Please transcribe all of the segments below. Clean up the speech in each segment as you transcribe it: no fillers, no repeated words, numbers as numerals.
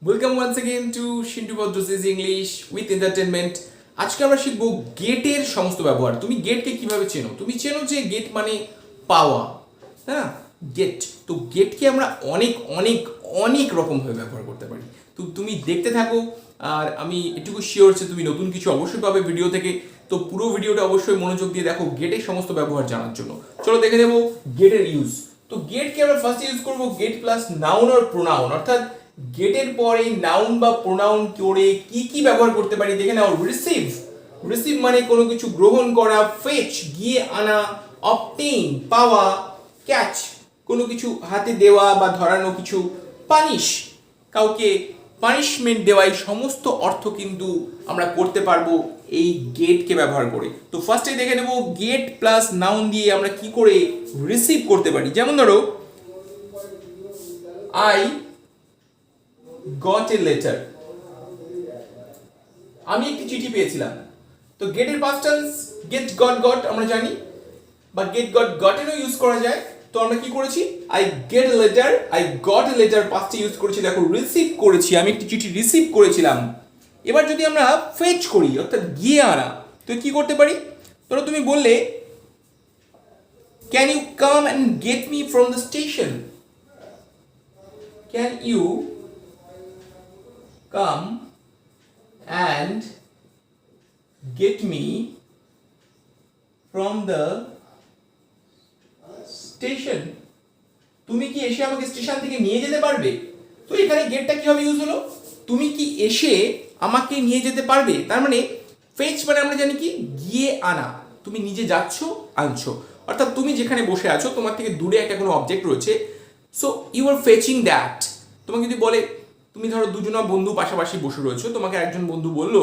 Welcome once again to Sintu English with entertainment. আজকে আমরা শিখবো গেটের সমস্ত ব্যবহার। তুমি গেটকে কিভাবে চেনো? তুমি চেনো যে গেট মানে পাওয়া, হ্যাঁ, গেট। তো গেটকে আমরা অনেক অনেক অনেক রকমভাবে ব্যবহার করতে পারি। তো তুমি দেখতে থাকো, আর আমি এটুকু শিওর যে তুমি নতুন কিছু অবশ্যই পাবে ভিডিও থেকে। তো পুরো ভিডিওটা অবশ্যই মনোযোগ দিয়ে দেখো গেটের সমস্ত ব্যবহার জানার জন্য। চলো দেখে নেবো গেটের ইউজ। তো গেটকে আমরা ফার্স্ট ইউজ করবো গেট প্লাস নাউন আর প্রোনাউন, অর্থাৎ গেটের পরে নাউন বা প্রোনাউন করে কি কি ব্যবহার করতে পারি দেখে নাও। রিসিভ, রিসিভ মানে কোনো কিছু গ্রহণ করা, ফেচ গিয়ে আনা, অবটেইন পাওয়া, ক্যাচ কোনো কিছু হাতে দেওয়া বা ধরানো কিছু, পানিশ কাউকে পানিশমেন্ট দেওয়া, এই সমস্ত অর্থ কিন্তু আমরা করতে পারবো এই গেটকে ব্যবহার করে। তো ফার্স্টে দেখে নেব গেট প্লাস নাউন দিয়ে আমরা কি করে রিসিভ করতে পারি। যেমন ধরো আই গট এ লেটার, আমি একটি চিঠি পেয়েছিলাম। তো গেটের past tense gate goat goat আমরা জানি, বা গেট গট গটেরও ইউজ করা যায়। তো আমরা কি করেছি, I get a letter, I got a letter পাস্টে ইউজ করেছি। দেখো রিসিভ করেছি, আমি একটি চিঠি রিসিভ করেছিলাম। এবার যদি আমরা ফেচ করি অর্থাৎ গিয়ে আনা, তো কি করতে পারি? ধরো তুমি বললে can you come and get me from the station, can you come and get me from the station, তুমি কি এসে আমাকে স্টেশন থেকে নিয়ে যেতে পারবে? তো এখানে গেটটা কিভাবে ইউজ হলো, তুমি কি এসে আমাকে নিয়ে যেতে পারবে। তার মানে ফেচ মানে আমরা জানি কি গিয়ে আনা, তুমি নিজে যাচ্ছ আনছো, অর্থাৎ তুমি যেখানে বসে আছো তোমার থেকে দূরে একটা কোনো অবজেক্ট রয়েছে, so you are fetching that. তোমাকে যদি বলে, তুমি ধরো দুজনা বন্ধু পাশাপাশি বসে রয়েছো, তোমাকে একজন বন্ধু বললো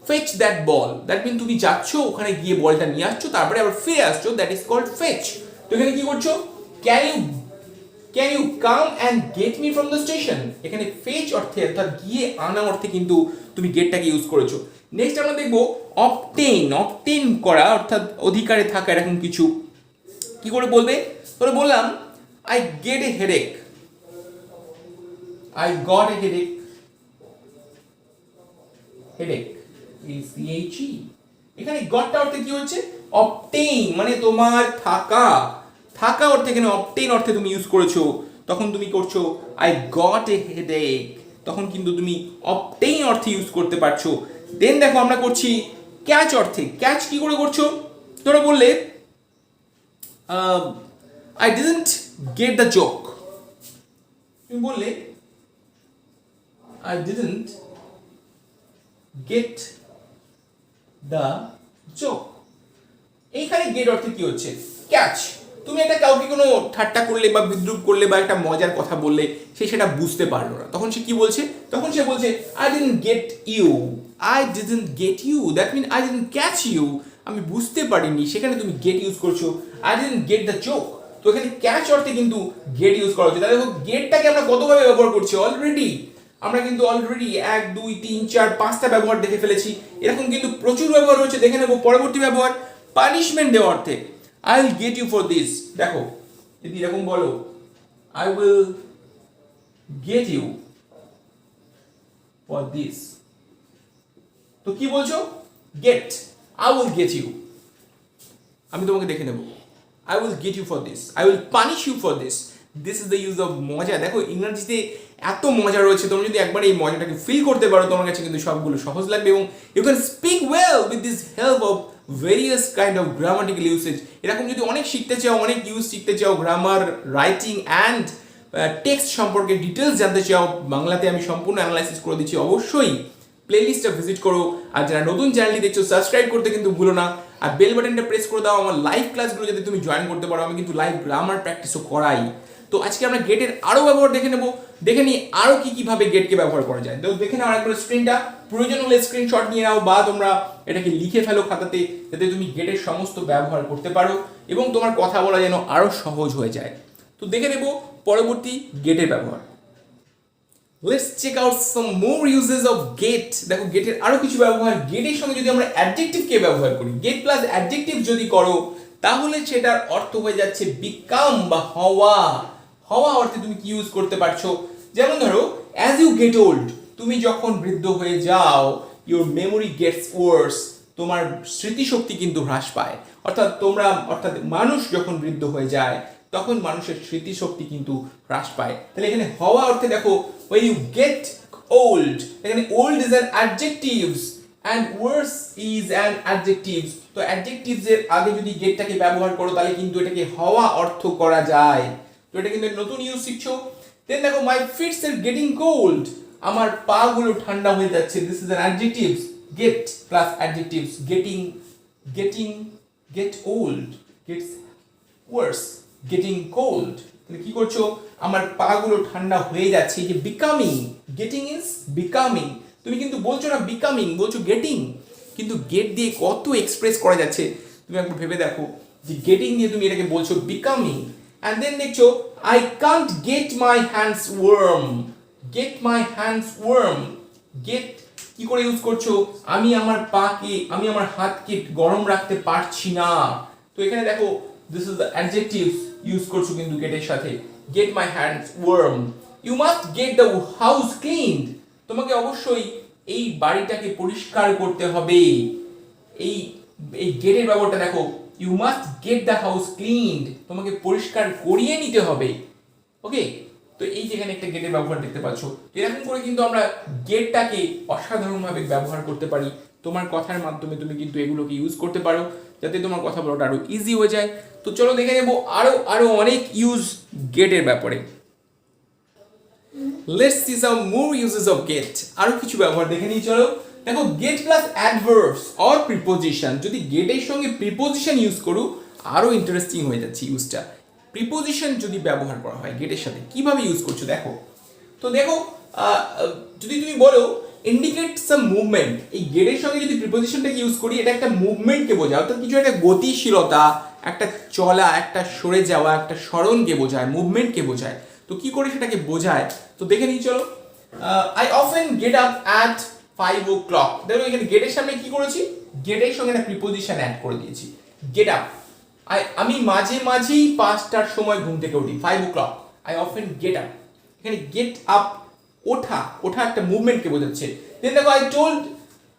fetch that ball, that mean তুমি যাচ্ছ ওখানে গিয়ে বলটা নিয়ে আসছো, তারপরে আবার ফিরে আসছো, দ্যাট ইজ কল্ড ফেচ। তো এখানে কি করছো, can you come and get me from the station, এখানে ফেচ অর্থে অর্থাৎ গিয়ে আনা অর্থে কিন্তু তুমি গেটটাকে ইউজ করেছো। নেক্সট আমরা দেখবো অবটেইন, অবটেইন করা অর্থাৎ অধিকারে থাকা এরকম কিছু। কি করে বলবে? ধরে বললাম I get a headache, I got a headache. Headache is C-H-E. এখানে গটটা অর্থে কি হচ্ছে, অবটেইন মানে তোমার থাকা, থাকা অর্থে এখানে অবটেইন অর্থে তুমি ইউজ করেছো, তখন তুমি করছো আই গট এ হেডেক, তখন কিন্তু তুমি অবটেইন অর্থে ইউজ করতে পারছো। দেন দেখো আমরা করছি ক্যাচ অর্থে। ক্যাচ কি করে করছো? ধরো বললে I didn't get the joke, তুমি বললে I didn't get the joke. এইখানে গেট অর্থে কি হচ্ছে, ক্যাচ। তুমি একটা কাউকে কোনো ঠাট্টা করলে বা বিদ্রুপ করলে বা একটা মজার কথা বললে, সে সেটা বুঝতে পারলো না, তখন সে কি বলছে, তখন সে বলছে I didn't get you, I didn't get you, that mean I didn't catch you, আমি বুঝতে পারিনি, সেখানে তুমি গেট ইউজ করছো, I didn't get the joke। তো এখানে ক্যাচ অর্থে কিন্তু গেট ইউজ করা হচ্ছে। তাহলে দেখো গেটটাকে আমরা কতভাবে ব্যবহার করছি অলরেডি, আমরা কিন্তু অলরেডি 1 2 3 4 5টা ব্যবহার দেখে ফেলেছি। এরকম কিন্তু প্রচুর ব্যবহার হচ্ছে, দেখে নেব পরবর্তী ব্যবহার পানিশমেন্ট দেওয়ার অর্থে। I will get you for this, দেখো যদি এরকম বলো I will get you for this, তো কি বলছো, get, I will get you, আমি তোমাকে দেখে নেব, I will get you for this, I will punish you for this. This is the use of মজা। দেখো ইংরেজিতে এত মজা রয়েছে, তোমরা যদি একবার এই মজাটাকে ফিল করতে পারো, তোমার কাছে কিন্তু সবগুলো সহজ লাগবে, এবং you can speak well with this help of various kind of grammatical usage. এরকম যদি অনেক শিখতে চাও, অনেক ইউজ শিখতে চাও, গ্রামার, রাইটিং অ্যান্ড টেক্সট সম্পর্কে ডিটেলস জানতে চাও, বাংলাতে আমি সম্পূর্ণ অ্যানালাইসিস করে দিচ্ছি, অবশ্যই প্লেলিস্টটা ভিজিট করো। আর যারা নতুন চ্যানেলটি দেখছো সাবস্ক্রাইব করতে কিন্তু ভুলো না, আর বেল বাটনটা প্রেস করে দাও আমার লাইভ ক্লাসগুলো যাতে তুমি জয়েন করতে পারো। আমি কিন্তু লাইভ গ্রামার প্র্যাকটিসও করাই। তো আজকে আমরা গেটের আরো ব্যবহার দেখে নেব, দেখে নিই আরো কি কিভাবে গেটকে ব্যবহার করা যায়। তো দেখে নাও আরেকবার স্ক্রিনটা, প্রয়োজন হলে স্ক্রিনশট নিয়ে নাও বা তোমরা এটাকে লিখে ফেলো খাতাতে, যাতে তুমি গেটের সমস্ত ব্যবহার করতে পারো এবং তোমার কথা বলা যেন আরো সহজ হয়ে যায়। তো দেখে নেব পরবর্তী গেটের ব্যবহার। Let's check out some more uses of get. দেখো গেটের আরো কিছু ব্যবহার। গেটের সঙ্গে যদি আমরা অ্যাডজেক্টিভ কে ব্যবহার করি, গেট প্লাস অ্যাডজেক্টিভ যদি করো, তাহলে সেটার অর্থ হয়ে যাচ্ছে বিকাম বা হওয়া। হওয়া অর্থে তুমি কি ইউজ করতে পারছো, যেমন ধরো অ্যাজ ইউ গেট ওল্ড, তুমি যখন বৃদ্ধ হয়ে যাও ইউর মেমোরি গেটস ওয়ার্স, তোমার স্মৃতিশক্তি কিন্তু হ্রাস পায়। অর্থাৎ মানুষ যখন বৃদ্ধ হয়ে যায় তখন মানুষের স্মৃতিশক্তি কিন্তু হ্রাস পায়। তাহলে এখানে হওয়া অর্থে দেখো when you get old, এখানে old is an adjectives and worse is an adjectives। তো adjectives এর আগে যদি গেটটাকে ব্যবহার করো তাহলে কিন্তু এটাকে হওয়া অর্থ করা যায়। তো এটা কিন্তু নতুন ইউজ শিখছো। দেন দেখো my feet are getting cold, আমার পা গুলো ঠান্ডা হয়ে যাচ্ছে, this is an adjectives, get plus adjectives, get old, gets worse, getting cold। তাহলে কি করছো, আমার পা গুলো ঠান্ডা হয়ে যাচ্ছে, এই যে becoming, getting is becoming, তুমি কিন্তু বলছো না becoming, বলছো getting, কিন্তু get দিয়ে কত এক্সপ্রেস করা যাচ্ছে তুমি একবার ভেবে দেখো, যে getting দিয়ে তুমি এটাকে বলছো becoming। and then দেখছো I can't get my hands warm, get my hands warm, get কি করে ইউজ করছো, আমি আমার হাতকে গরম রাখতে পারছি না। তো এখানে দেখো this is the adjectives use করছো কিন্তু get এর সাথে, get my hands warm, you must get the house cleaned, তোমাকে অবশ্যই এই বাড়িটাকে পরিষ্কার করতে হবে। এই get এর ব্যবহারটা দেখো, you must get the house cleaned, তোমাকে পরিষ্কার করিয়ে নিতে হবে। ওকে, তো এই যেখানে একটা গেটের ব্যবহার দেখতে পাচ্ছ। এরকম করে কিন্তু আমরা গেটটাকে অসাধারণভাবে ব্যবহার করতে পারি। তোমার কথার মাধ্যমে তুমি কিন্তু এগুলোকে ইউজ করতে পারো যাতে তোমার কথা বলাটা আরো ইজি হয়ে যায়। তো চলো দেখে নেব আরো অনেক ইউজ গেটের ব্যাপারে। Let's see some more usages of get, আরো কিছু ব্যবহার দেখে নিই চলো। দেখো get plus adverbs or preposition, যদি গেটের সঙ্গে প্রিপোজিশন ইউজ করো আরো ইন্টারেস্টিং হয়ে যাচ্ছে ইউজটা। প্রিপোজিশন যদি ব্যবহার করা হয় গেটের সাথে কিভাবে ইউজ করছো দেখো। তো দেখো যদি তুমি বলো ইন্ডিকেট সাম মুভমেন্ট, এই গেটের সঙ্গে যদি প্রিপোজিশনটাকে ইউজ করি এটা একটা মুভমেন্টকে বোঝায়, অর্থাৎ কিছু একটা গতিশীলতা, একটা চলা, একটা সরে যাওয়া, একটা সরণকে বোঝায়, মুভমেন্টকে বোঝায়। তো কি করে সেটাকে বোঝায় তো দেখে নিই চলো। I often get up at 5 o'clock, দেখো এখানে গেটের সামনে কি করেছি, গেটের সঙ্গে একটা প্রিপোজিশন অ্যাড করে দিয়েছি, গেট আপ। আমি মাঝে মাঝেই 5টার সময় ঘুম থেকে উঠি, 5 o'clock, I often get up. এখানে গেট আপ ওঠা একটা মুভমেন্টকে বোঝাচ্ছে। দেন দেখো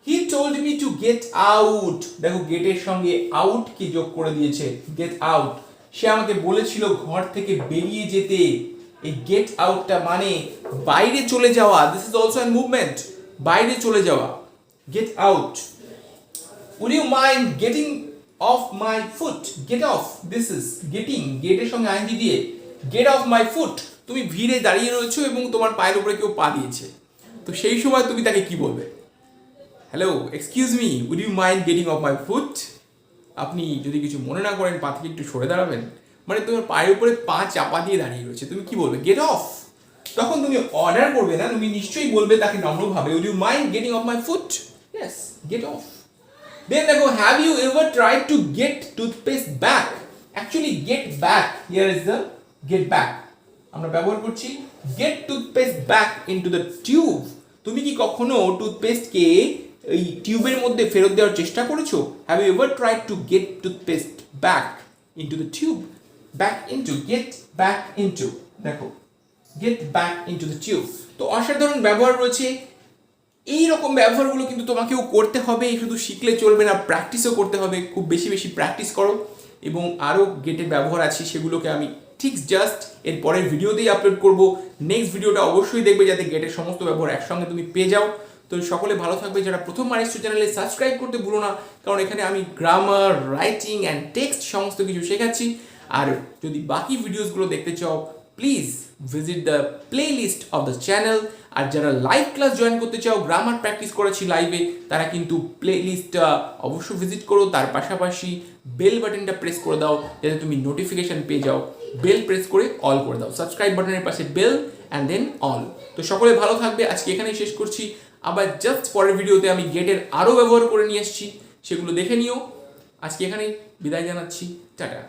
he told me to get out, দেখো গেটের সঙ্গে আউট কি যোগ করে দিয়েছে, গেট আউট, সে আমাকে বলেছিল ঘর থেকে বেরিয়ে যেতে। এই গেট আউটটা মানে বাইরে চলে যাওয়া, this is also an movement, বাইরে চলে যাওয়া, get out. Will you mind getting off my foot, get off, this is getting, গেটের সঙ্গে আইএনজি দিয়ে গেট অফ মাই ফুট, তুমি ভিড়ে দাঁড়িয়ে রয়েছো এবং তোমার পায়ের উপরে কেউ পা দিয়েছে, তো সেই সময় তুমি তাকে কি বলবে, hello excuse me will you mind getting off my foot, আপনি যদি কিছু মনে না করেন পা থেকে একটু সরে দাঁড়াবেন, মানে তোমার পায়ের উপরে পা চাপা দিয়ে দাঁড়িয়ে রয়েছে, তুমি কি বলবে, গেট অফ। তখন তুমি অর্ডার করবে না, তুমি নিশ্চয়ই বলবে তাকে নম্রভাবে, will you mind getting off my foot, yes get off. Then দেখো have you ever tried to get toothpaste back, actually get back here is the get back, আমরা ব্যবহার করছি get toothpaste back into the tube, তুমি কি কখনো টুথপেস্টকে এই টিউবের মধ্যে ফেরত দেওয়ার চেষ্টা করেছো, have you ever tried to get toothpaste back into the tube, back into, get back into, দেখো get back into the tube. তো অসাধারণ ব্যবহার রয়েছে, এই রকম ব্যবহারগুলো কিন্তু তোমাকেও করতে হবে, শুধু শিখলে চলবে না, প্র্যাকটিসও করতে হবে, খুব বেশি বেশি প্র্যাকটিস করো। এবং আরও গেটের ব্যবহার আছে সেগুলোকে আমি ঠিক জাস্ট এর পরের ভিডিওতেই আপলোড করব, নেক্সট ভিডিওটা অবশ্যই দেখবে যাতে গেটের সমস্ত ব্যবহার একসঙ্গে তুমি পেয়ে যাও। তো সকলে ভালো থাকবে, যারা প্রথমবার এসছো চ্যানেলে সাবস্ক্রাইব করতে ভুলো না, কারণ এখানে আমি গ্রামার, রাইটিং অ্যান্ড টেক্সট সমস্ত কিছু শেখাচ্ছি। আর যদি বাকি ভিডিওসগুলো দেখতে চাও please visit the playlist of the channel. আর যারা লাইভ ক্লাস জয়েন করতে চাও, গ্রামার প্র্যাকটিস করেছি লাইভে, তারা কিন্তু প্লে লিস্টটা অবশ্যই ভিজিট করো, তার পাশাপাশি বেল বাটনটা প্রেস করে দাও যাতে তুমি নোটিফিকেশন পেয়ে যাও, বেল প্রেস করে অল করে দাও, সাবস্ক্রাইব বাটনের পাশে বেল অ্যান্ড দেন অল। তো সকলে ভালো থাকবে, আজকে এখানেই শেষ করছি, আবার জাস্ট পরের ভিডিওতে আমি গেটের আরও ব্যবহার করে নিয়ে এসেছি, সেগুলো দেখে নিও। আজকে এখানেই বিদায় জানাচ্ছি, টাটা।